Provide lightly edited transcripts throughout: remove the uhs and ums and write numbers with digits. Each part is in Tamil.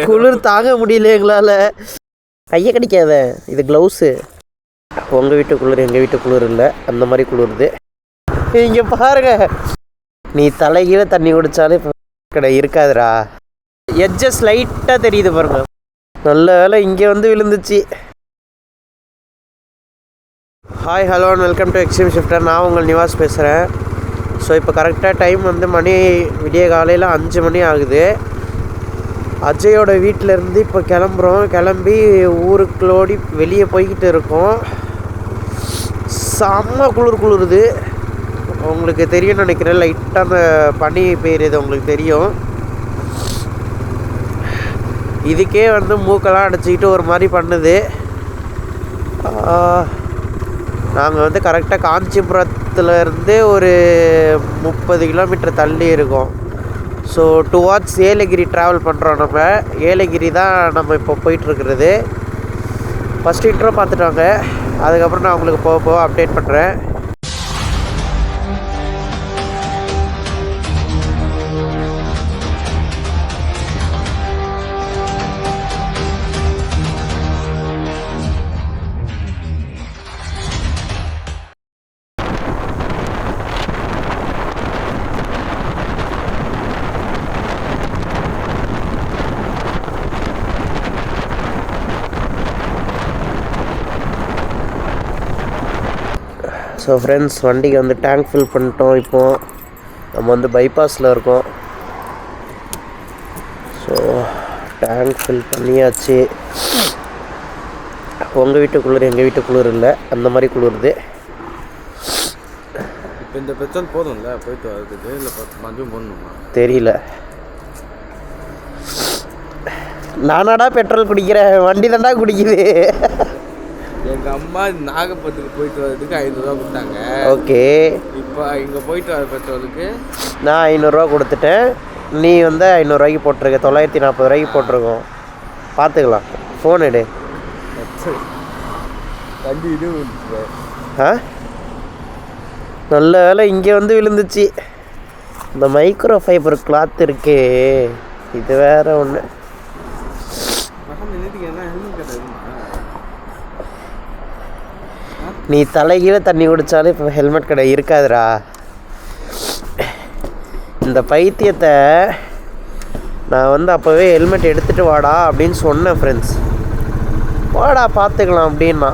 குளிர் தாங்க முடியல எங்களால். கையை கடிக்காத, இது க்ளவுஸு. உங்கள் வீட்டு குளிர் எங்கள் வீட்டு குளிர் இல்லை, அந்த மாதிரி குளிருது. இங்கே பாருங்க, நீ தலைகீழ தண்ணி குடித்தாலே கடை இருக்காதுடா. எட்ஜஸ் லைட்டாக தெரியுது பாருங்க. நல்ல வேலை இங்கே வந்து விழுந்துச்சு. Hi hello welcome to extreme shifter. நான் உங்கள் நிவாஸ் பேசுகிறேன். ஸோ இப்போ கரெக்டாக டைம் வந்து மணி விடிய காலையில் 5 மணி ஆகுது. அஜயோட வீட்டிலேருந்து இப்போ கிளம்புறோம். கிளம்பி ஊருக்குள்ளோடி வெளியே போய்கிட்டு இருக்கோம். செம்ம குளிருது. உங்களுக்கு தெரியும்னு நினைக்கிறேன், லைட்டாக அந்த பனி பெய்யுறது உங்களுக்கு தெரியும். இதுக்கே வந்து மூக்கெல்லாம் அடைச்சிக்கிட்டு ஒரு மாதிரி பண்ணுது. நாங்கள் வந்து கரெக்டாக காஞ்சிபுரத்துலேருந்து ஒரு 30 கிலோமீட்டர் தள்ளி இருக்கோம். ஸோ டுவார்ட்ஸ் ஏலகிரி ட்ராவல் பண்ணுறோம். நம்ம ஏலகிரி தான் நம்ம இப்போ போயிட்டுருக்கிறது. ஃபஸ்ட் இன்ட்ரோ பார்த்துட்டாங்க, அதுக்கப்புறம் நான் உங்களுக்கு போக அப்டேட் பண்ணுறேன். ஸோ ஃப்ரெண்ட்ஸ், வண்டிக்கு வந்து டேங்க் ஃபில் பண்ணிட்டோம். இப்போது நம்ம வந்து பைபாஸில் இருக்கோம். ஸோ டேங்க் ஃபில் பண்ணியாச்சு. உங்கள் வீட்டு குளிர் எங்கள் வீட்டு குளிர் இல்லை, அந்த மாதிரி குளிருது. இப்போ இந்த பெட்ரோல் போதும்ல போயிட்டு வரதுக்கு, இல்லை மஞ்சள் போடணுமா தெரியல. நானாடா பெட்ரோல் குடிக்கிறேன், வண்டி தான்டா குடிக்குது. எங்கள் அம்மா நாகப்பட்டினத்துக்கு போயிட்டு வரதுக்கு 500 ரூபா கொடுத்தாங்க. ஓகே, இப்போ இங்கே போயிட்டு வர பெட்ரோலுக்கு நான் 500 ரூபா கொடுத்துட்டேன். நீ வந்து 500 ரூபாய்க்கு போட்டிருக்க, 940 ரூபாய்க்கு போட்டிருக்கோம். பார்த்துக்கலாம். ஃபோன் எடு. தண்ணி இது நல்ல வேலை இங்கே வந்து விழுந்துச்சு. இந்த மைக்ரோ ஃபைபர் கிளாத் இருக்கே, இது வேற ஒன்று. நீ தலைகீழ தண்ணி குடித்தாலே இப்போ ஹெல்மெட் கடை இருக்காதுடா. இந்த பைத்தியத்தை நான் வந்து அப்போவே ஹெல்மெட் எடுத்துகிட்டு வாடா அப்படின்னு சொன்னேன் ஃப்ரெண்ட்ஸ். வாடா பார்த்துக்கலாம் அப்படின்னா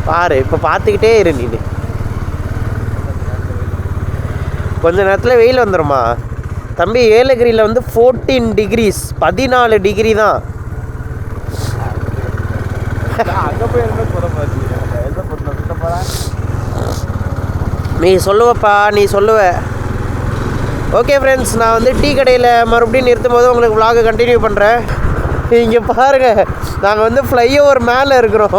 பாரு, இப்போ பார்த்துக்கிட்டே இரு. நீ கொஞ்ச நேரத்தில் வெயில் வந்துடுமா தம்பி? ஏலகிரியில் வந்து 14 டிகிரிஸ், 14 டிகிரி தான். அங்கே போய் ஹெல்மெட் போட மாதிரி நீ சொல்லுவப்பா, நீ சொல்லுவ. ஓகே ஃப்ரெண்ட்ஸ், நான் வந்து டீ கடையில் மறுபடியும் நிறுத்தும் போது உங்களுக்கு vlog கண்டினியூ பண்ணுறேன். இங்கே பாருங்கள், நாங்கள் வந்து ஃப்ளைஓவர் மேலே இருக்கிறோம்.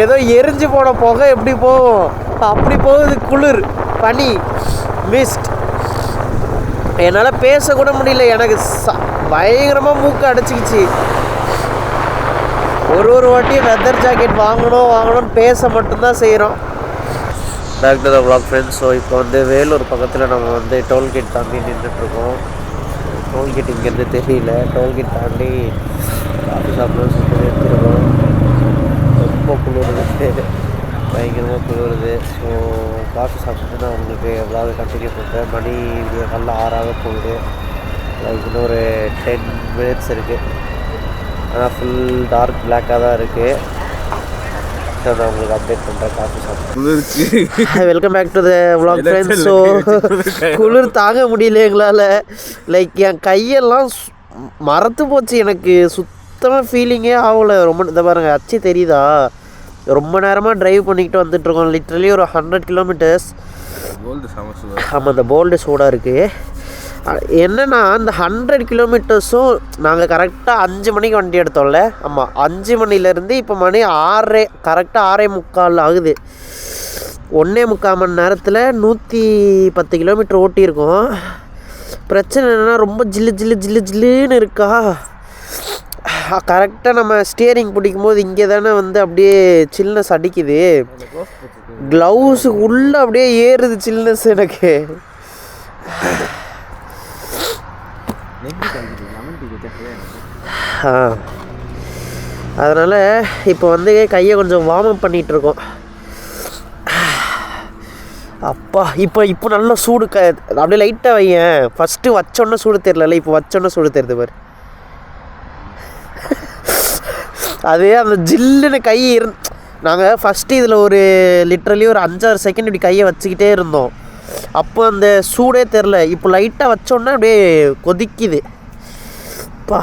ஏதோ எரிஞ்சு போன புகை எப்படி போகும் அப்படி போகுது. குளிர், பனி, மிஸ்ட். என்னால் பேசக்கூட முடியல, எனக்கு பயங்கரமாக மூக்கு அடைச்சிக்கிச்சு. ஒரு வாட்டியும் வெதர் ஜாக்கெட் வாங்கணும்னு பேச மட்டும்தான் செய்கிறோம். Back to the vlog friends. So இப்போ வந்து வேலூர் பக்கத்தில் நம்ம வந்து டோல்கேட் தாண்டி நின்றுட்டுருக்கோம். டோல்கேட் இங்கேருந்து தெரியல, டோல்கேட் தாண்டி காஃபி சாப்பிட்றது சுற்றி எடுத்துருக்கோம். ரொம்ப குளிருது, பயங்கரமாக குளிருது. ஸோ காஃபி சாப்பிட்டு நான் உங்களுக்கு vlog கண்டினியூ பண்ணுறேன். மணி நல்லா 6 போகுது. லைக் இன்னும் ஒரு 10 மினிட்ஸ் இருக்குது. ஆனால் ஃபுல் டார்க் பிளாக்காக தான் இருக்குது. ஸோ நான் உங்களுக்கு அப்டேட் பண்ணுறேன் காஃபி சாப்பிட்டு. Welcome back to the vlog friends. So குளிர் தாங்க முடியல எங்களால். லைக் என் கையெல்லாம் மறத்து போச்சு. எனக்கு சுத்தமாக ஃபீலிங்கே ஆகலை. ரொம்ப இந்த பாருங்கள், அச்சு தெரியுதா? ரொம்ப நேரமாக ட்ரைவ் பண்ணிக்கிட்டு வந்துட்டுருக்கோம். லிட்ரலி ஒரு 100 கிலோமீட்டர்ஸ். ஆமாம், அந்த போல்டு சூடாக இருக்குது. என்னென்னா அந்த 100 கிலோமீட்டர்ஸும் நாங்கள் கரெக்டாக 5 மணிக்கு வண்டி எடுத்தோம்ல. ஆமாம், 5 மணிலேருந்து இப்போ மணி 6, கரெக்டாக 6:45 ஆகுது. 1.25 மணி நேரத்தில் 110 கிலோமீட்டர் ஓட்டியிருக்கோம். பிரச்சனை என்னென்னா ரொம்ப ஜில்லுன்னு இருக்கா. கரெக்டாக நம்ம ஸ்டியரிங் பிடிக்கும் போது இங்கே தானே வந்து அப்படியே சில்னஸ் அடிக்குது. க்ளவுஸு உள்ளே அப்படியே ஏறுது சில்னஸ். எனக்கு அதனால் இப்போ வந்து கையை கொஞ்சம் வார்ம் அப் பண்ணிகிட்ருக்கோம். அப்பா இப்போ நல்லா சூடு அப்படியே லைட்டாக வையேன். ஃபஸ்ட்டு வச்சோன்னே சூடு தெரில, இப்போ வச்சோன்னே சூடு தெரியுது பாரு. அதே அந்த ஜில்லுன்னு கை நாங்கள் ஃபஸ்ட்டு இதில் ஒரு லிட்ரலி ஒரு 5-6 செகண்ட் இப்படி கையை வச்சுக்கிட்டே இருந்தோம். அப்போ அந்த சூடே தெரில. இப்போ லைட்டாக வச்சோன்னே அப்படியே கொதிக்குது பா.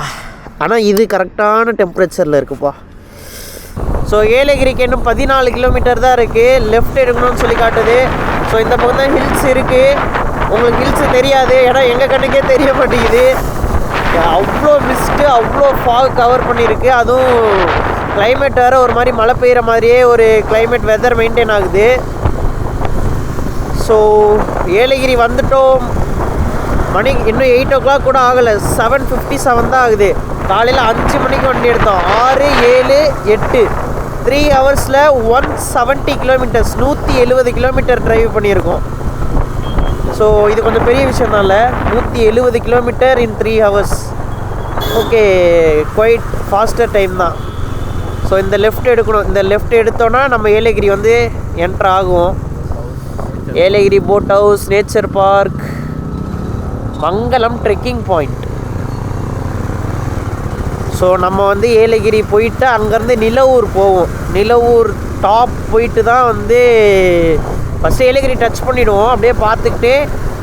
ஆனால் இது கரெக்டான டெம்பரேச்சரில் இருக்குப்பா. ஸோ ஏலகிரிக்கு இன்னும் 14 கிலோமீட்டர் தான் இருக்குது. லெஃப்ட் எடுக்கணும்னு சொல்லி காட்டுது. ஸோ இந்த பக்கம் தான் ஹில்ஸ் இருக்குது. உங்களுக்கு ஹில்ஸு தெரியாது, ஏன்னா எங்கள் கண்ணுக்கே தெரிய மாட்டேங்குது. அவ்வளோ மிஸ்ட்டு, அவ்வளோ ஃபாக் கவர் பண்ணியிருக்கு. அதுவும் கிளைமேட் வேறு ஒரு மாதிரி மழை பெய்கிற மாதிரியே ஒரு கிளைமேட் வெதர் மெயின்டைன் ஆகுது. ஸோ ஏலகிரி வந்துட்டோம். மணி இன்னும் 8 o'clock கூட ஆகலை, 7:57 தான் ஆகுது. காலையில் 5 மணிக்கு வண்டி எடுத்தோம். 6, 7, 8 3 ஹவர்ஸில் 170 கிலோமீட்டர்ஸ், 170 கிலோமீட்டர் ட்ரைவ் பண்ணியிருக்கோம். ஸோ இது கொஞ்சம் பெரிய விஷயம் தான்ல, 170 kilometre in 3 hours. Okay, quite faster time தான். ஸோ இந்த லெஃப்ட் எடுக்கணும். இந்த லெஃப்ட் எடுத்தோன்னா நம்ம ஏலகிரி வந்து என்ட்ரு ஆகுவோம். Yelagiri boat house, nature park, Mangalam trekking point. So நம்ம வந்து ஏலகிரி போயிட்டு அங்கேருந்து நிலவூர் போவோம். நிலவூர் டாப் போயிட்டு தான் வந்து ஃபஸ்ட்டு ஏலகிரி டச் பண்ணிவிடுவோம். அப்படியே பார்த்துக்கிட்டே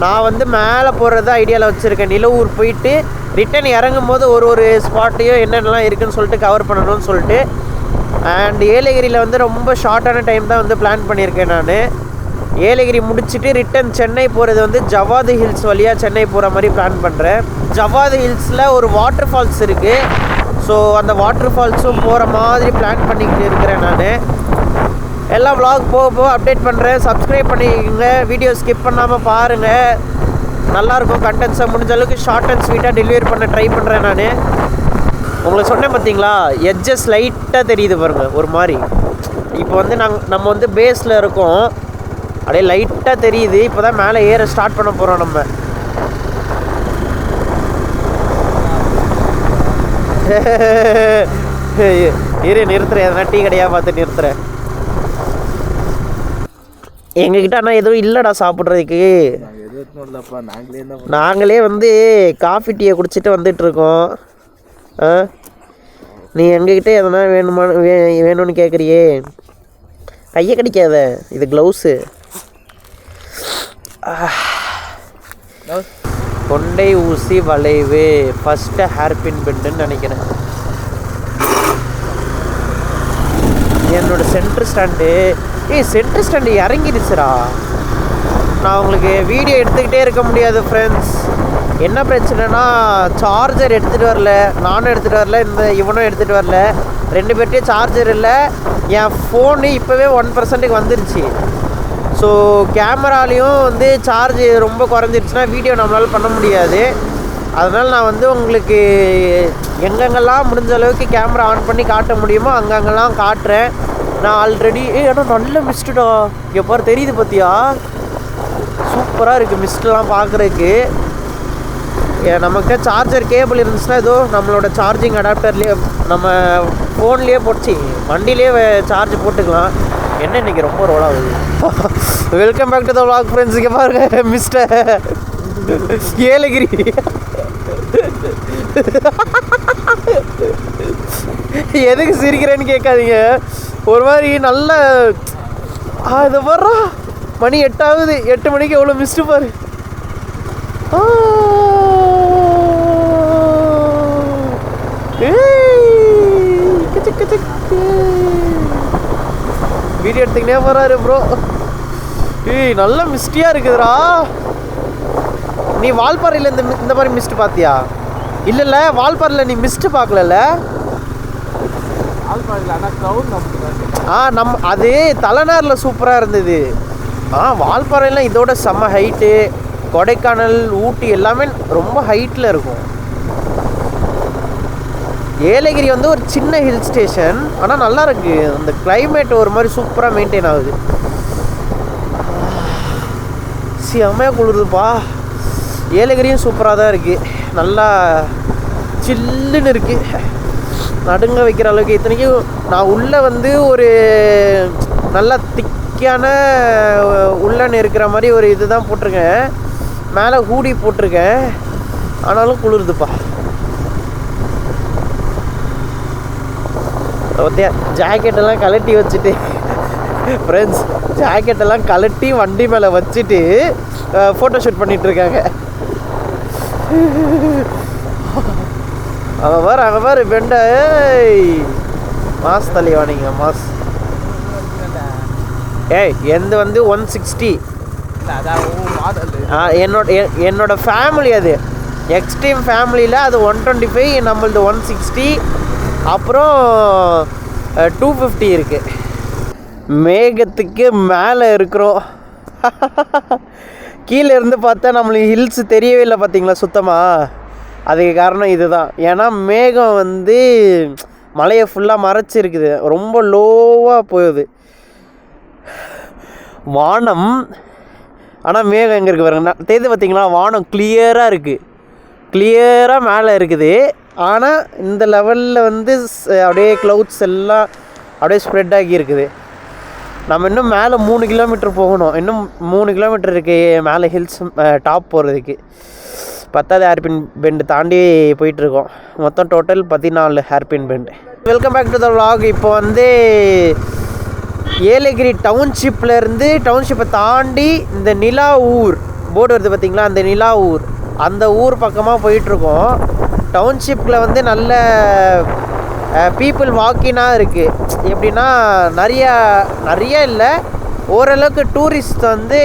நான் வந்து மேலே போகிறது ஐடியாவில் வச்சுருக்கேன். நிலவூர் போயிட்டு ரிட்டன் இறங்கும் போது ஒரு ஸ்பாட்டையும் என்னென்னலாம் இருக்குதுன்னு சொல்லிட்டு கவர் பண்ணணும்னு சொல்லிட்டு. அண்ட் ஏலகிரியில் வந்து ரொம்ப ஷார்ட்டான டைம் தான் வந்து பிளான் பண்ணியிருக்கேன் நான். ஏலகிரி முடிச்சுட்டு ரிட்டன் சென்னை போகிறது வந்து ஜவாது ஹில்ஸ் வழியாக சென்னை போகிற மாதிரி பிளான் பண்ணுறேன். ஜவாது ஹில்ஸில் ஒரு வாட்டர் ஃபால்ஸ் இருக்குது. ஸோ அந்த வாட்டர் ஃபால்ஸும் போகிற மாதிரி பிளான் பண்ணிக்கிட்டு இருக்கிறேன் நான். எல்லா vlog போக அப்டேட் பண்ணுறேன். சப்ஸ்கிரைப் பண்ணிக்கோங்க, வீடியோ ஸ்கிப் பண்ணாமல் பாருங்கள். நல்லாயிருக்கும் கண்டென்ட்ஸை முடிஞ்ச அளவுக்கு ஷார்ட் அண்ட் ஸ்வீட்டாக டெலிவரி பண்ண ட்ரை பண்ணுறேன் நான். உங்களுக்கு சொன்னேன் பார்த்தீங்களா, எட்ஜஸ் லைட்டாக தெரியுது பாருங்கள் ஒரு மாதிரி. இப்போ வந்து நம்ம வந்து பேஸில் இருக்கோம், அப்படியே லைட்டாக தெரியுது. இப்போ தான் மேலே ஏற ஸ்டார்ட் பண்ண போகிறோம் நம்ம. நிறுத்துறேன், எதனா டீ கடையாக பார்த்து நிறுத்துறேன். எங்ககிட்ட ஆனால் எதுவும் இல்லைடா சாப்பிட்றதுக்கு. நாங்களே வந்து காஃபி டீயை குடிச்சிட்டு வந்துட்டுருக்கோம். நீ எங்ககிட்ட எதனா வேணும்னு கேட்குறியே, கையை கடிக்காத, இது க்ளவுஸு. கொண்டை ஊசி வளைவு ஃபஸ்ட்டு ஹேர்பின் பெண்டுன்னு நினைக்கிறேன். என்னோடய சென்ட்ரு ஸ்டாண்டு சென்ட்ரு ஸ்டாண்டு இறங்கிடுச்சுடா. நான் உங்களுக்கு வீடியோ எடுத்துக்கிட்டே இருக்க முடியாது ஃப்ரெண்ட்ஸ். என்ன பிரச்சனைனா, சார்ஜர் எடுத்துகிட்டு வரல, நானும் எடுத்துகிட்டு வரல, இவனும் எடுத்துகிட்டு வரல. 2 பேர்கிட்டையும் சார்ஜர் இல்லை. என் ஃபோனு இப்போவே 1% வந்துருச்சு. ஸோ கேமராலேயும் வந்து சார்ஜ் ரொம்ப குறைஞ்சிருச்சுன்னா வீடியோ நம்மளால் பண்ண முடியாது. அதனால் நான் வந்து உங்களுக்கு எங்கெங்கெல்லாம் முடிஞ்ச அளவுக்கு கேமரா ஆன் பண்ணி காட்ட முடியுமோ அங்கங்கெல்லாம் காட்டுறேன். நான் ஆல்ரெடி ஏன்னா நல்ல மிஸ்டுடா, எப்பாரு தெரியுது பார்த்தியா, சூப்பராக இருக்குது மிஸ்டெலாம் பார்க்குறதுக்கு. நமக்கு சார்ஜர் கேபிள் இருந்துச்சுன்னா ஏதோ நம்மளோட சார்ஜிங் அடாப்டர்லேயே நம்ம ஃபோன்லேயே போட்டு வண்டியிலே சார்ஜ் போட்டுக்கலாம். என்ன இன்றைக்கி ரொம்ப ரோல் ஆகுது. Welcome back to the vlog friends. இங்கே பாருங்க மிஸ்டர் ஏலகிரி. எதுக்கு சிரிக்கிறேன்னு கேட்காதீங்க, ஒரு மாதிரி நல்ல இதை வர்றா. மணி 8 ஆகுது, 8 மணிக்கு எவ்வளோ மிஸ்டு பாரு. வீடியோ எடுத்துக்கிட்டே போகிறாரு ப்ரோ. நல்ல மிஸ்டியாக இருக்குதுடா. நீ வால்பாறையில் இந்த மாதிரி மிஸ்ட் பார்த்தியா? இல்லைல்ல, வால்பாறையில் நீ மிஸ்ட்டு பார்க்கல. அது தலைநாரில் சூப்பராக இருந்தது. வால்பாறையெல்லாம் இதோட செம்ம ஹைட்டு. கொடைக்கானல், ஊட்டி எல்லாமே ரொம்ப ஹைட்டில் இருக்கும். ஏலகிரி வந்து ஒரு சின்ன ஹில் ஸ்டேஷன், ஆனால் நல்லா இருக்கு. அந்த கிளைமேட் ஒரு மாதிரி சூப்பராக மெயின்டைன் ஆகுது. செம்மையாக குளிருதுப்பா. ஏலகிரியும் சூப்பராக தான் இருக்குது, நல்லா சில்லுன்னு இருக்குது, நடுங்க வைக்கிற அளவுக்கு. இத்தனைக்கும் நான் உள்ளே வந்து ஒரு நல்லா திக்கான உள்ளன்னு இருக்கிற மாதிரி ஒரு இது தான் போட்டிருக்கேன், மேலே ஹூடி போட்டிருக்கேன், ஆனாலும் குளிருதுப்பா. ஜாக்கெட்டெல்லாம் கலட்டி வச்சுட்டு ஃப்ரெண்ட்ஸ், ஜாக்கெட்டெல்லாம் கலட்டி வண்டி மேலே வச்சுட்டு ஃபோட்டோ ஷூட் பண்ணிகிட்ருக்காங்க. அங்கே பாரு பெண்ட மாஸ் தலைவானிங்க மாஸ். எந்த வந்து 160 என்னோட ஃபேமிலி, அது எக்ஸ்ட்ரீம் ஃபேமிலியில் அது 125, நம்மளது 160, அப்புறம் 250 இருக்குது. மேகத்துக்கு மேலே இருக்கிறோம். கீழே இருந்து பார்த்தா நம்மளுக்கு ஹில்ஸ் தெரியவே இல்லை பார்த்தீங்களா சுத்தமாக. அதுக்கு காரணம் இதுதான். ஏன்னா மேகம் வந்து மலையை ஃபுல்லாக மறைச்சிருக்குது, ரொம்ப லோவாக போகுது வானம். ஆனால் மேகம் எங்கே இருக்குது பாருங்க, தெரியுது பார்த்தீங்களா, வானம் கிளியராக இருக்குது, கிளியராக மேலே இருக்குது. ஆனால் இந்த லெவலில் வந்து அப்படியே க்ளவுட்ஸ் எல்லாம் அப்படியே ஸ்ப்ரெட் ஆகி இருக்குது. நம்ம இன்னும் மேலே 3 கிலோமீட்டர் போகணும், இன்னும் 3 கிலோமீட்டர் இருக்குது மேலே ஹில்ஸ் டாப் போகிறதுக்கு. 10வது ஹேர்பின் பெண்டு தாண்டி போயிட்டுருக்கோம். மொத்தம் total 14 hairpin bend. Welcome back to the vlog. இப்போ வந்து ஏலகிரி டவுன்ஷிப்லேருந்து, டவுன்ஷிப்பை தாண்டி இந்த நிலா ஊர் போர்டு வருது பார்த்திங்களா, அந்த நிலா ஊர், அந்த ஊர் பக்கமாக போயிட்டுருக்கோம். டவுன்ஷிப்பில் வந்து நல்ல பீப்புள் வாக்கினாக இருக்குது. எப்படின்னா நிறைய இல்லை, ஓரளவுக்கு டூரிஸ்ட் வந்து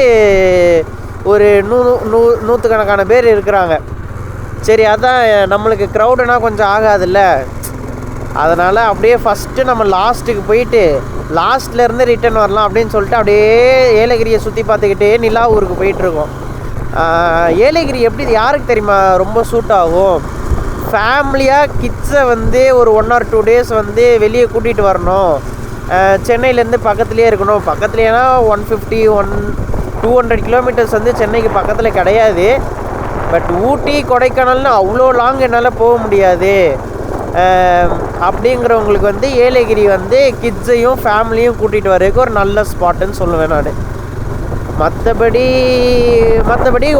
ஒரு 100 கணக்கான பேர் இருக்கிறாங்க. சரி, அதான் நம்மளுக்கு க்ரௌடுனா கொஞ்சம் ஆகாதுல்ல, அதனால் அப்படியே ஃபஸ்ட்டு நம்ம லாஸ்ட்டுக்கு போயிட்டு லாஸ்ட்லேருந்து ரிட்டர்ன் வரலாம் அப்படின்னு சொல்லிட்டு அப்படியே ஏலகிரியை சுற்றி பார்த்துக்கிட்டே நிலா ஊருக்கு போயிட்டுருக்கோம். ஏலகிரி எப்படி யாருக்கு தெரியுமா ரொம்ப சூட் ஆகும்? ஃபேமிலியாக கிட்ஸை வந்து ஒரு 1 or 2 days வந்து வெளியே கூட்டிகிட்டு வரணும், சென்னையிலேருந்து பக்கத்துலேயே இருக்கணும். பக்கத்துலேனா 150-200 கிலோமீட்டர்ஸ் வந்து சென்னைக்கு பக்கத்தில் கிடையாது. பட் ஊட்டி கொடைக்கானல்னு அவ்வளோ லாங் என்னால் போக முடியாது. அப்படிங்கிறவங்களுக்கு வந்து ஏலகிரி வந்து கிட்ஸையும் ஃபேமிலியும் கூட்டிகிட்டு வரதுக்கு ஒரு நல்ல ஸ்பாட்டுன்னு சொல்லுவேன் நான். மற்றபடி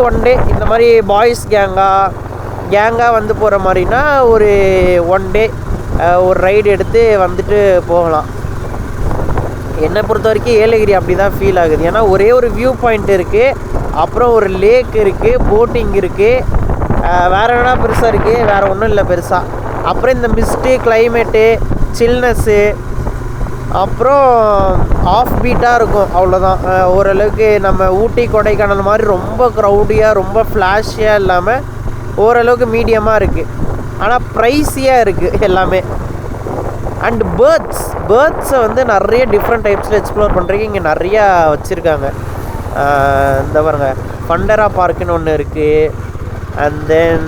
1 day இந்த மாதிரி பாய்ஸ் கேங்காக வந்து போகிற மாதிரினா ஒரு 1 day ஒரு ரைடு எடுத்து வந்துட்டு போகலாம். என்னை பொறுத்த வரைக்கும் ஏலகிரி அப்படி தான் ஃபீல் ஆகுது. ஏன்னா ஒரே ஒரு வியூ பாயிண்ட் இருக்குது, அப்புறம் ஒரு லேக் இருக்குது, போட்டிங் இருக்குது, வேறு என்ன பெருசாக இருக்குது? வேறு ஒன்றும் இல்லை பெருசாக. அப்புறம் இந்த மிஸ்ட்டு, கிளைமேட்டு, சில்னஸ்ஸு, அப்புறம் ஆஃப் பீட்டாக இருக்கும், அவ்வளோதான். ஓரளவுக்கு நம்ம ஊட்டி கொடைக்கானல் மாதிரி ரொம்ப க்ரௌடியாக ரொம்ப ஃப்ளாஷியாக இல்லாமல் ஓரளவுக்கு மீடியமாக இருக்குது. ஆனால் ப்ரைஸியாக இருக்குது எல்லாமே. அண்ட் பேர்ட்ஸை வந்து நிறைய டிஃப்ரெண்ட் டைப்ஸில் எக்ஸ்ப்ளோர் பண்ணுறதுக்கு இங்கே நிறையா வச்சுருக்காங்க. இந்த பாருங்க, ஃபண்டரா பார்க்குன்னு ஒன்று இருக்குது. அண்ட் தென்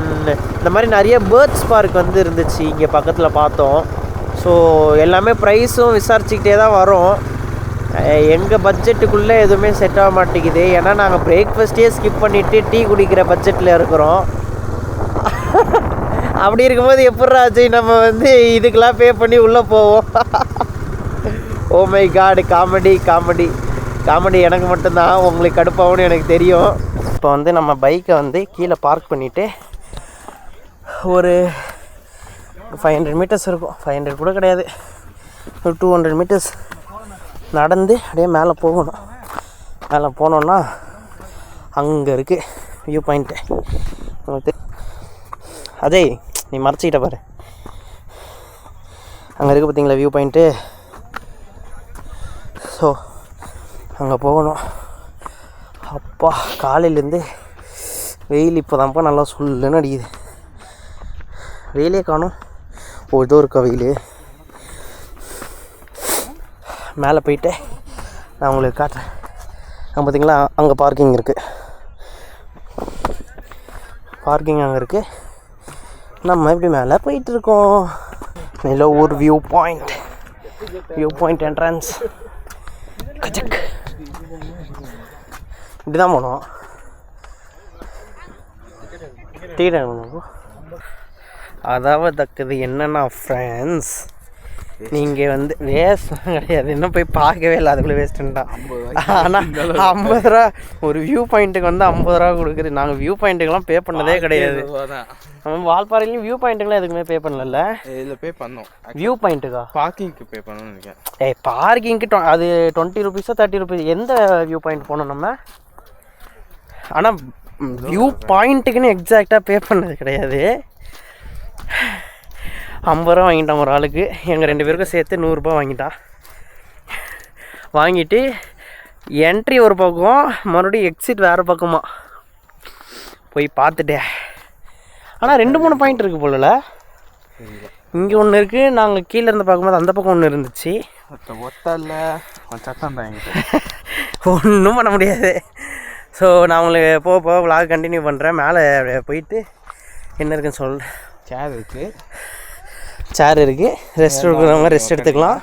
இந்த மாதிரி நிறைய பேர்ட்ஸ் பார்க் வந்து இருந்துச்சு இங்கே பக்கத்தில் பார்த்தோம். ஸோ எல்லாமே ப்ரைஸும் விசாரிச்சுக்கிட்டே தான் வரும். எங்கள் பட்ஜெட்டுக்குள்ளே எதுவுமே செட் ஆக மாட்டேங்குது. ஏன்னா நாங்கள் பிரேக்ஃபாஸ்ட்டே ஸ்கிப் பண்ணிவிட்டு டீ குடிக்கிற பட்ஜெட்டில் இருக்கிறோம். அப்படி இருக்கும்போது எப்பட்றா அஜய் நம்ம வந்து இதுக்கெல்லாம் பே பண்ணி உள்ளே போவோம்? ஓ மை காட், காமெடி எனக்கு மட்டும்தான், உங்களுக்கு கடுப்பாகும்னு எனக்கு தெரியும். இப்போ வந்து நம்ம பைக்கை வந்து கீழே பார்க் பண்ணிவிட்டு ஒரு 500 மீட்டர்ஸ் இருக்கும், 500 கூட கிடையாது, ஒரு 200 மீட்டர்ஸ் நடந்து அப்படியே மேலே போகணும். மேலே போனோன்னா அங்கே இருக்குது வியூ பாயிண்ட்டு. அஜய், நீ மறைச்சிக்கிட்ட பாரு, அங்கே இருக்குது பார்த்தீங்களா வியூ பாயிண்ட்டு. ஸோ அங்கே போகணும். அப்பா, காலையிலேருந்து வெயில் இப்போ தான்ப்பா நல்லா சொல்லுன்னு அடிக்குது. வெயிலே காணும். இதோ இருக்கா வெயில். மேலே போயிட்டு நான் உங்களுக்கு காட்டுறேன். அங்கே பார்த்தீங்களா, அங்கே பார்க்கிங் இருக்குது, அங்கே இருக்குது. நம்ம இப்படி மேலே போயிட்டுருக்கோம். நில ஒரு வியூ பாயிண்ட் என்ட்ரன்ஸ். கஜக் இப்படி தான் போனோம். அதாவது என்னன்னா ஃப்ரெண்ட்ஸ், நீங்கள் வந்து வேஸ்ட் கிடையாது, இன்னும் போய் பார்க்கவே இல்லை, அதுக்குள்ளே வேஸ்ட்டுண்டா. ஆனால் 50 ரூபா ஒரு வியூ பாயிண்ட்டுக்கு வந்து 50 ரூபா கொடுக்குறது. நாங்கள் வியூ பாயிண்ட்டுக்கெல்லாம் பே பண்ணதே கிடையாது. நம்ம வால்பாறையிலையும் வியூ பாயிண்ட்டுக்கெல்லாம் எதுக்குமே பே பண்ணல. இதில் பே பண்ணோம். வியூ பாயிண்ட்டுக்கா? பார்க்கிங்க்கு பே பண்ணணும்னு நினைக்கிறேன். பார்க்கிங்க்கு அது 20 ருபீஸோ 30 ருபீஸ். எந்த வியூ பாயிண்ட் போனோம் நம்ம? ஆனால் வியூ பாயிண்ட்டுக்குன்னு எக்ஸாக்டாக பே பண்ணது கிடையாது. 50 ரூபா வாங்கிட்டான் ஒரு ஆளுக்கு. எங்கள் 2 பேருக்கும் சேர்த்து 100 ரூபா வாங்கிட்டான். வாங்கிட்டு என்ட்ரி ஒரு பக்கம், மறுபடியும் எக்ஸிட் வேறு பக்கமாக போய் பார்த்துட்டேன். ஆனால் 2-3 பாயிண்ட் இருக்குது போலல. இங்கே ஒன்று இருக்குது, நாங்கள் கீழே இருந்து பார்க்கும்போது அந்த பக்கம் ஒன்று இருந்துச்சு. ஒன்றும் பண்ண முடியாது. ஸோ நான் உங்களுக்கு போக விளாக் கண்டினியூ பண்ணுறேன். மேலே போயிட்டு என்ன இருக்குன்னு சொல்கிறேன். சேர் இருக்குது, ரெஸ்ட் எடுக்கிற மாதிரி ரெஸ்ட் எடுத்துக்கலாம்.